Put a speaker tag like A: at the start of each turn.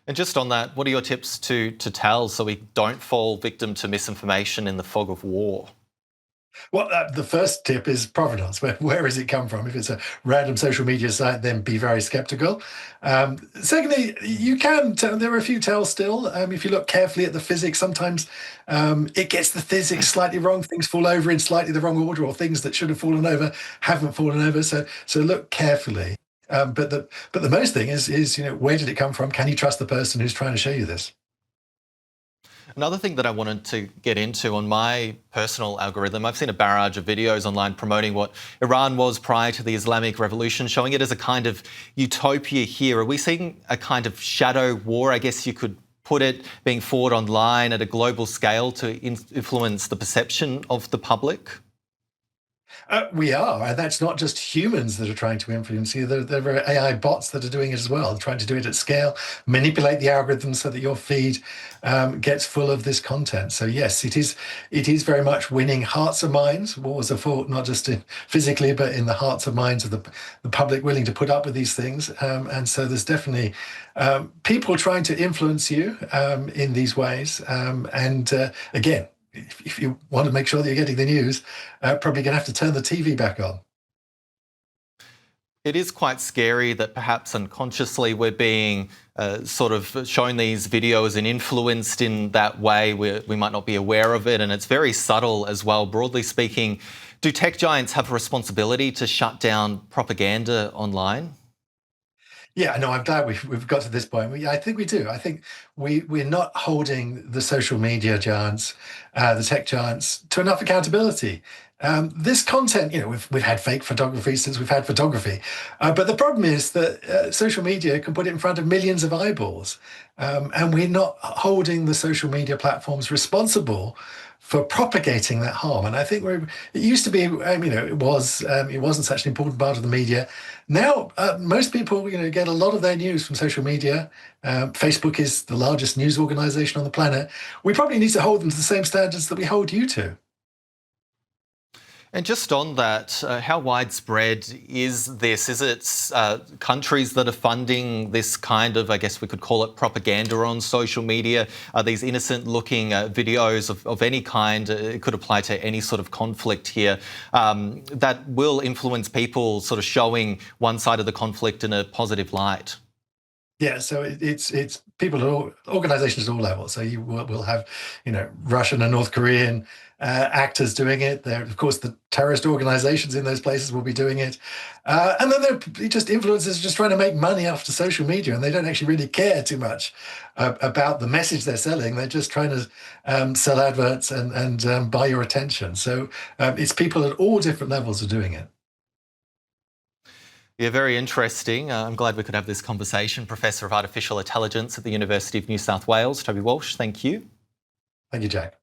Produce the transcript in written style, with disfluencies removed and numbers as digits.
A: And just on that, what are your tips to tell so we don't fall victim to misinformation in the fog of war?
B: Well, the first tip is provenance. Where has it come from? If it's a random social media site, then be very skeptical. Secondly, you can tell, there are a few tells still. If you look carefully at the physics, sometimes it gets the physics slightly wrong. Things fall over in slightly the wrong order, or things that should have fallen over haven't fallen over. So look carefully. But the most thing is where did it come from? Can you trust the person who's trying to show you this?
A: Another thing that I wanted to get into on my personal algorithm, I've seen a barrage of videos online promoting what Iran was prior to the Islamic Revolution, showing it as a kind of utopia here. Are we seeing a kind of shadow war, I guess you could put it, being fought online at a global scale to influence the perception of the public?
B: We are, and that's not just humans that are trying to influence you. There are AI bots that are doing it as well, trying to do it at scale, manipulate the algorithm so that your feed gets full of this content. So yes, it is very much winning hearts and minds. Wars are fought not just physically, but in the hearts and minds of the public willing to put up with these things. And so there's definitely people trying to influence you in these ways. Again, if you want to make sure that you're getting the news, probably going to have to turn the TV back on.
A: It is quite scary that perhaps unconsciously we're being sort of shown these videos and influenced in that way. We might not be aware of it, and it's very subtle as well. Broadly speaking, do tech giants have a responsibility to shut down propaganda online?
B: Yeah, no, I'm glad we've got to this point. I think we do. I think we're not holding the social media giants, the tech giants, to enough accountability. This content, we've had fake photography since we've had photography, but the problem is that social media can put it in front of millions of eyeballs, and we're not holding the social media platforms responsible for propagating that harm. And I think it used to be, it wasn't such an important part of the media. Now, most people, get a lot of their news from social media. Facebook is the largest news organization on the planet. We probably need to hold them to the same standards that we hold you to.
A: And just on that, how widespread is this? Is it countries that are funding this kind of, I guess we could call it propaganda on social media? Are these innocent-looking videos of any kind? It could apply to any sort of conflict here that will influence people sort of showing one side of the conflict in a positive light.
B: Yeah, so it's people at all organizations at all levels. So we'll have, Russian and North Korean actors doing it. There, of course, the terrorist organizations in those places will be doing it, and then there are just influencers just trying to make money after social media, and they don't actually really care too much about the message they're selling. They're just trying to sell adverts and buy your attention. So it's people at all different levels are doing it.
A: Yeah, very interesting. I'm glad we could have this conversation. Professor of Artificial Intelligence at the University of New South Wales, Toby Walsh, thank you.
B: Thank you, Jack.